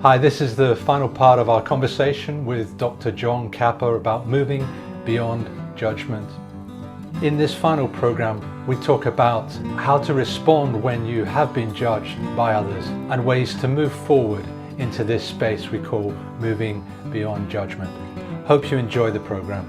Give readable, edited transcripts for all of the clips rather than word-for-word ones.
Hi, this is the final part of our conversation with Dr. John Kappa about moving beyond judgment. In this final program, we talk about how to respond when you have been judged by others and ways to move forward into this space we call moving beyond judgment. Hope you enjoy the program.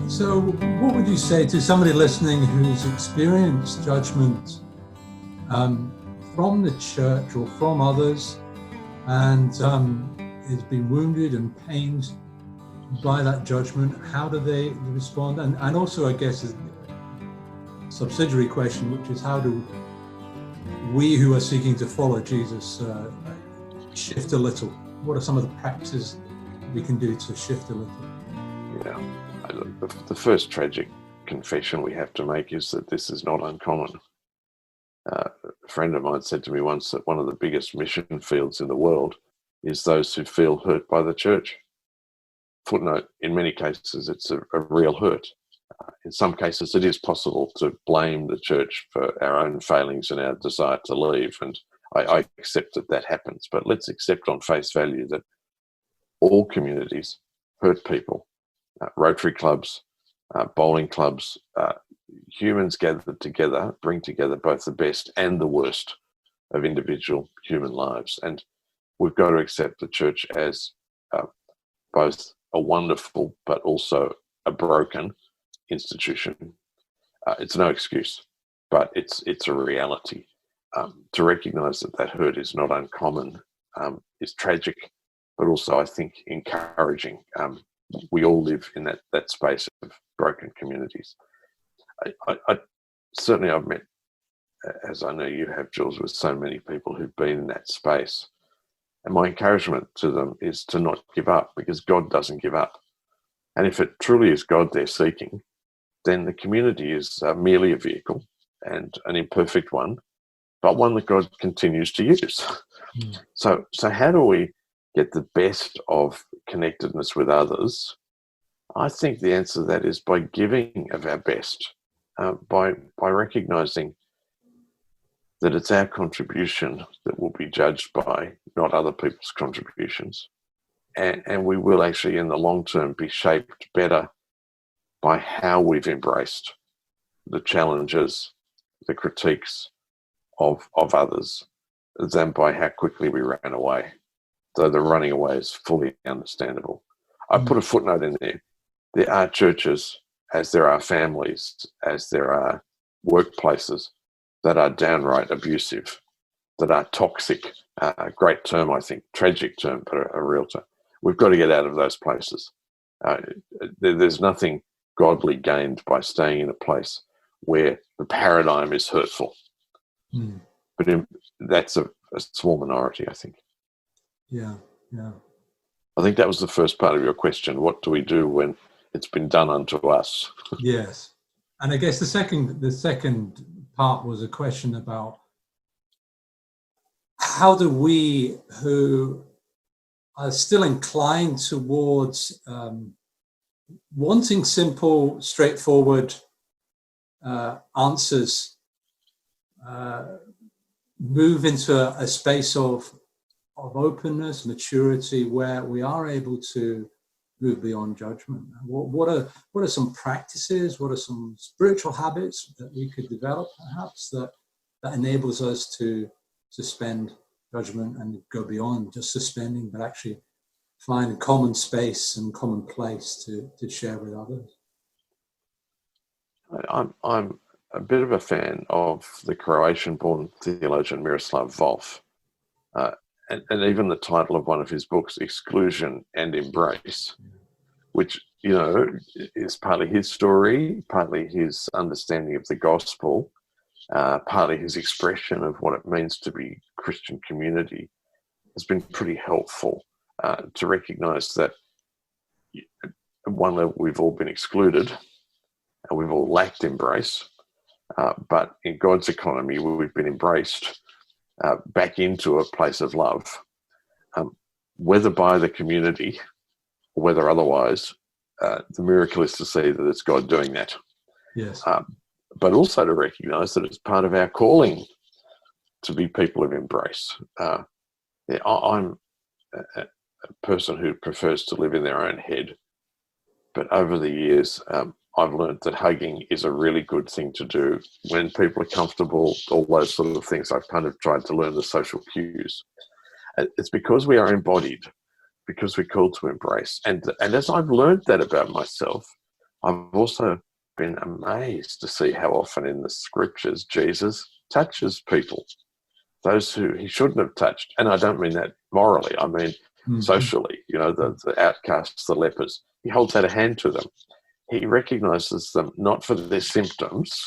So what would you say to somebody listening who's experienced judgment from the church or from others and has been wounded and pained by that judgment? How do they respond? And also, I guess, a subsidiary question, which is how do we who are seeking to follow Jesus shift a little? What are some of the practices we can do to shift a little? Yeah. The first tragic confession we have to make is that this is not uncommon. A friend of mine said to me once that one of the biggest mission fields in the world is those who feel hurt by the church. Footnote, in many cases, it's a real hurt. In some cases, it is possible to blame the church for our own failings and our desire to leave, and I accept that happens. But let's accept on face value that all communities hurt people. Rotary clubs, bowling clubs, humans gathered together bring together both the best and the worst of individual human lives. And we've got to accept the church as both a wonderful but also a broken institution. It's no excuse, but it's a reality. To recognise that hurt is not uncommon is tragic, but also, I think, encouraging. We all live in that space of broken communities. I certainly, I've met, as I know you have, Jules, with so many people who've been in that space. And my encouragement to them is to not give up, because God doesn't give up. And if it truly is God they're seeking, then the community is merely a vehicle, and an imperfect one, but one that God continues to use. So how do we get the best of connectedness with others? I think the answer to that is by giving of our best, by recognizing that it's our contribution that will be judged by, not other people's contributions. And we will actually, in the long term, be shaped better by how we've embraced the challenges, the critiques of others, than by how quickly we ran away. Though the running away is fully understandable. I put a footnote in there. There are churches, as there are families, as there are workplaces, that are downright abusive, that are toxic. A great term, I think, tragic term, but a real term. We've got to get out of those places. There's nothing godly gained by staying in a place where the paradigm is hurtful. But that's a small minority, I think. Yeah. I think that was the first part of your question. What do we do when it's been done unto us? Yes. And I guess the second part was a question about how do we who are still inclined towards wanting simple, straightforward answers move into a space of openness, maturity, where we are able to move beyond judgment. What are some practices? What are some spiritual habits that we could develop, perhaps, that enables us to suspend judgment and go beyond just suspending, but actually find a common space and common place to share with others? I'm a bit of a fan of the Croatian-born theologian Miroslav Volf. And even the title of one of his books, Exclusion and Embrace, which, is partly his story, partly his understanding of the gospel, partly his expression of what it means to be Christian community, has been pretty helpful to recognize that, one, that we've all been excluded and we've all lacked embrace, but in God's economy, we've been embraced back into a place of love. whether by the community or whether otherwise, the miracle is to see that it's God doing that. Yes. But also to recognise that it's part of our calling to be people of embrace. I'm a person who prefers to live in their own head, but over the years, I've learned that hugging is a really good thing to do when people are comfortable, all those sort of things. I've kind of tried to learn the social cues. It's because we are embodied, because we're called to embrace. And as I've learned that about myself, I've also been amazed to see how often in the scriptures Jesus touches people, those who he shouldn't have touched. And I don't mean that morally, I mean socially, the outcasts, the lepers. He holds out a hand to them. He recognizes them not for their symptoms,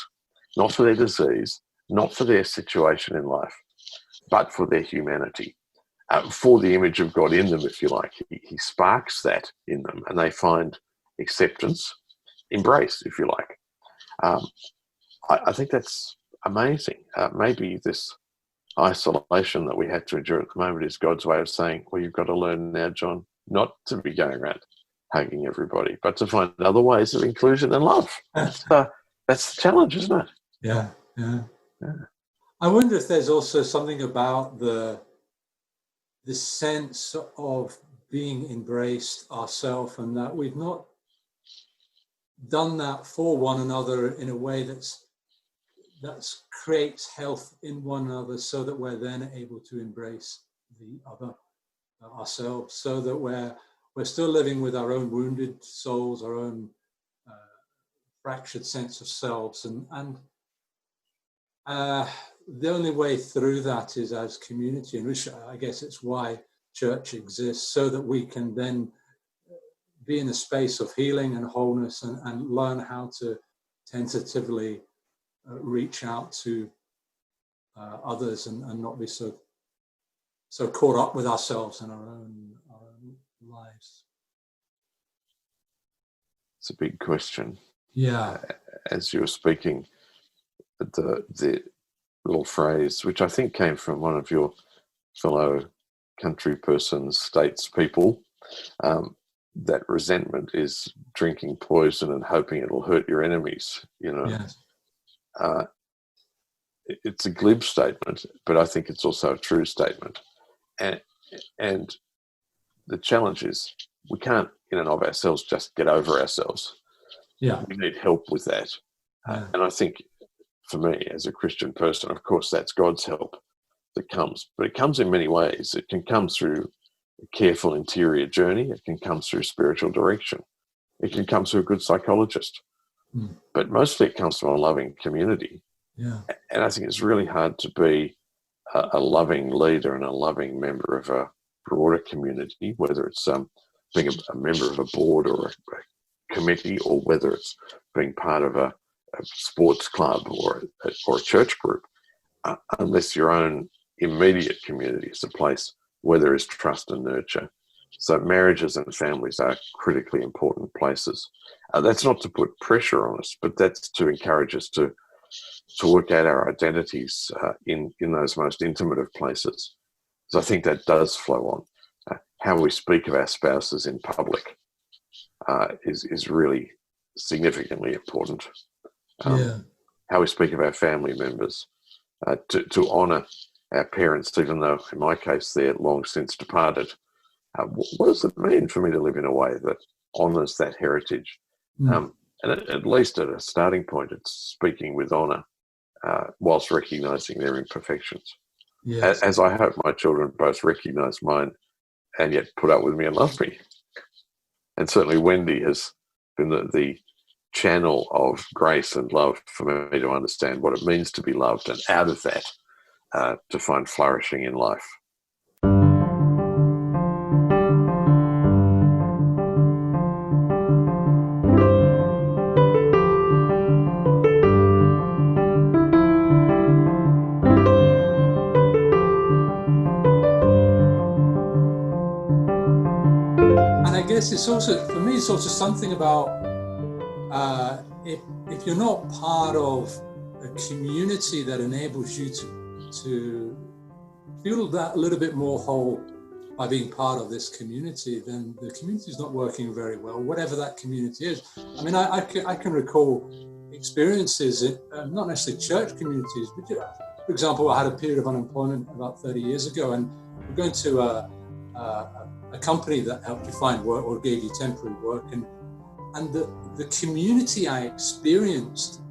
not for their disease, not for their situation in life, but for their humanity, for the image of God in them, if you like. He sparks that in them and they find acceptance, embrace, if you like. I think that's amazing. Maybe this isolation that we have to endure at the moment is God's way of saying, well, you've got to learn now, John, not to be going around hugging everybody, but to find other ways of inclusion and love. That's the challenge, isn't it? Yeah. I wonder if there's also something about the sense of being embraced ourselves, and that we've not done that for one another in a way that creates health in one another, so that we're then able to embrace the other ourselves, so that we're still living with our own wounded souls, our own fractured sense of selves, and the only way through that is as community, and which I guess it's why church exists, so that we can then be in a space of healing and wholeness, and learn how to tentatively reach out to others, and not be so caught up with ourselves and our own lives. It's a big question. Yeah. As you were speaking, the little phrase, which I think came from one of your fellow country persons, statespeople, that resentment is drinking poison and hoping it'll hurt your enemies. Yes. It's a glib statement, but I think it's also a true statement. And the challenge is we can't, in and of ourselves, just get over ourselves. Yeah. We need help with that. Yeah. And I think for me, as a Christian person, of course, that's God's help that comes. But it comes in many ways. It can come through a careful interior journey. It can come through spiritual direction. It can come through a good psychologist. But mostly it comes from a loving community. Yeah. And I think it's really hard to be a loving leader and a loving member of a broader community, whether it's being a member of a board or a committee, or whether it's being part of a sports club or a church group, unless your own immediate community is a place where there is trust and nurture. So marriages and families are critically important places. That's not to put pressure on us, but that's to encourage us to work out our identities in those most intimate of places. So I think that does flow on. How we speak of our spouses in public is really significantly important. How we speak of our family members, to honour our parents, even though in my case they're long since departed. What does it mean for me to live in a way that honours that heritage? And at least at a starting point, it's speaking with honour whilst recognising their imperfections. Yes. As I hope my children both recognise mine and yet put up with me and love me. And certainly Wendy has been the channel of grace and love for me to understand what it means to be loved, and out of that to find flourishing in life. And I guess it's also, for me, it's also something about if you're not part of a community that enables you to feel that a little bit more whole, by being part of this community, then the community is not working very well, whatever that community is. I mean, I can recall experiences, not necessarily church communities, but for example, I had a period of unemployment about 30 years ago, and we're going to a company that helped you find work or gave you temporary work, and the community I experienced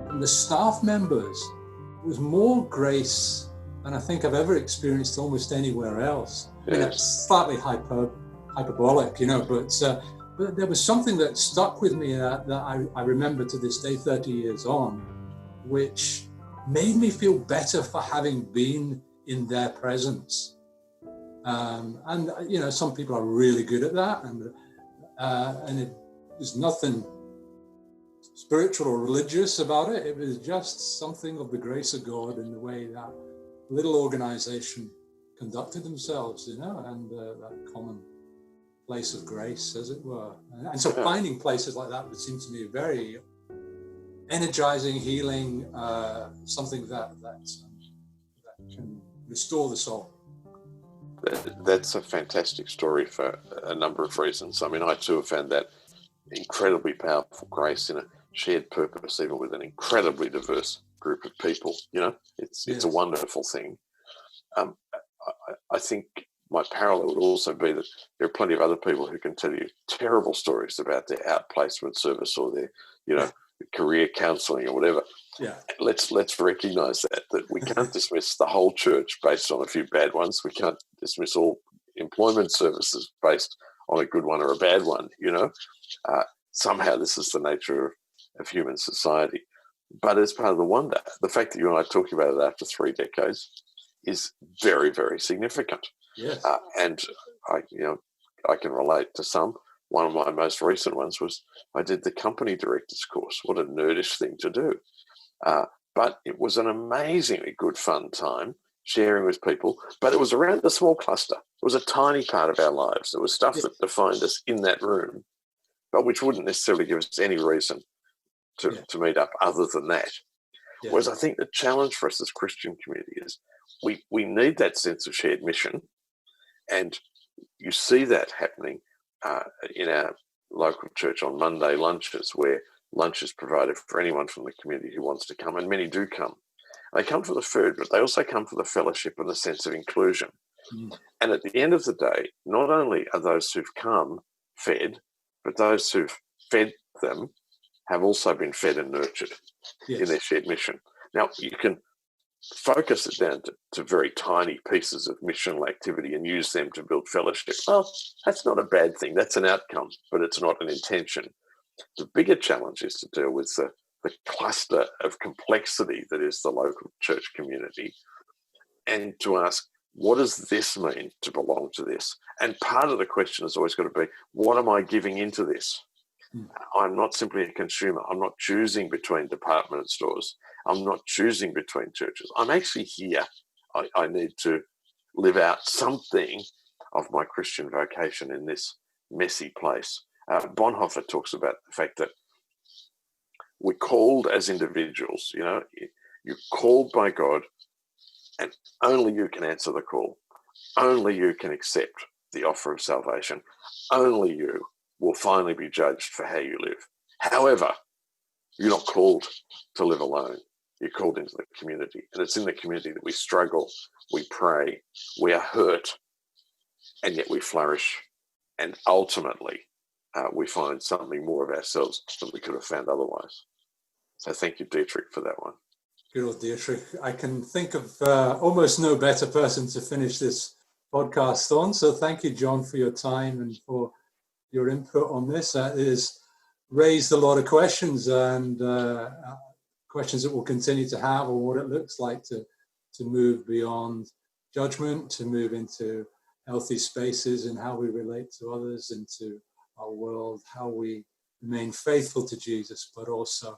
from the staff members was more grace than I think I've ever experienced almost anywhere else. I mean, it's slightly hyperbolic, but there was something that stuck with me that I remember to this day, 30 years on, which made me feel better for having been in their presence. And some people are really good at that, and there's nothing spiritual or religious about it. It was just something of the grace of God in the way that little organization conducted themselves, and that common place of grace, as it were. And so finding places like that would seem to me very energizing, healing, something that can restore the soul. That's a fantastic story for a number of reasons. I mean, I too have found that incredibly powerful grace in a shared purpose, even with an incredibly diverse group of people. It's a wonderful thing. I think my parallel would also be that there are plenty of other people who can tell you terrible stories about their outplacement service or their, career counselling or whatever. Yeah. Let's recognise that we can't dismiss the whole church based on a few bad ones. We can't dismiss all employment services based on a good one or a bad one. Somehow this is the nature of human society. But as part of the wonder, the fact that you and I are talking about it after 3 decades is very, very significant. Yes. And I can relate to some. One of my most recent ones was I did the company director's course. What a nerdish thing to do. But it was an amazingly good fun time sharing with people. But it was around a small cluster. It was a tiny part of our lives. There was stuff that defined us in that room, but which wouldn't necessarily give us any reason to meet up other than that. Yeah. Whereas I think the challenge for us as Christian community is we need that sense of shared mission, and you see that happening in our local church on Monday lunches, where lunch is provided for anyone from the community who wants to come, and many do come. They come for the food, but they also come for the fellowship and the sense of inclusion. Mm. And at the end of the day, not only are those who've come fed, but those who've fed them have also been fed and nurtured in their shared mission. Now, you can focus it down to very tiny pieces of missional activity and use them to build fellowship. Well, that's not a bad thing. That's an outcome, but it's not an intention. The bigger challenge is to deal with the cluster of complexity that is the local church community, and to ask, what does this mean to belong to this? And part of the question has always got to be, what am I giving into this? I'm not simply a consumer. I'm not choosing between department stores. I'm not choosing between churches. I'm actually here. I need to live out something of my Christian vocation in this messy place. Bonhoeffer talks about the fact that we're called as individuals. You're called by God, and only you can answer the call. Only you can accept the offer of salvation. Only you will finally be judged for how you live. However, you're not called to live alone. You're called into the community. And it's in the community that we struggle, we pray, we are hurt, and yet we flourish. And ultimately, we find something more of ourselves than we could have found otherwise. So thank you, Dchurched, for that one. Good old Dchurched. I can think of almost no better person to finish this podcast on. So thank you, John, for your time and for your input on this. That has raised a lot of questions, and questions that we'll continue to have on what it looks like to move beyond judgment, to move into healthy spaces and how we relate to others, into our world, how we remain faithful to Jesus, but also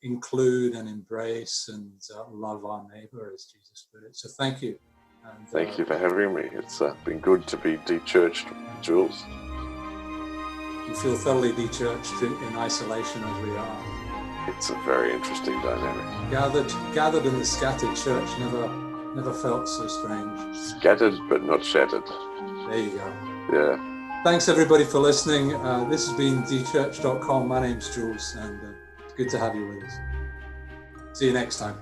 include and embrace and love our neighbor as Jesus put it. So thank you. And, thank you for having me. It's been good to be dechurched, Jules. You feel thoroughly dechurched in isolation as we are. It's a very interesting dynamic. Gathered in the scattered church, never Never felt so strange. Scattered but not shattered. There you go. Yeah. Thanks everybody for listening. This has been Dchurched.com. My name's Jools, and it's good to have you with us. See you next time.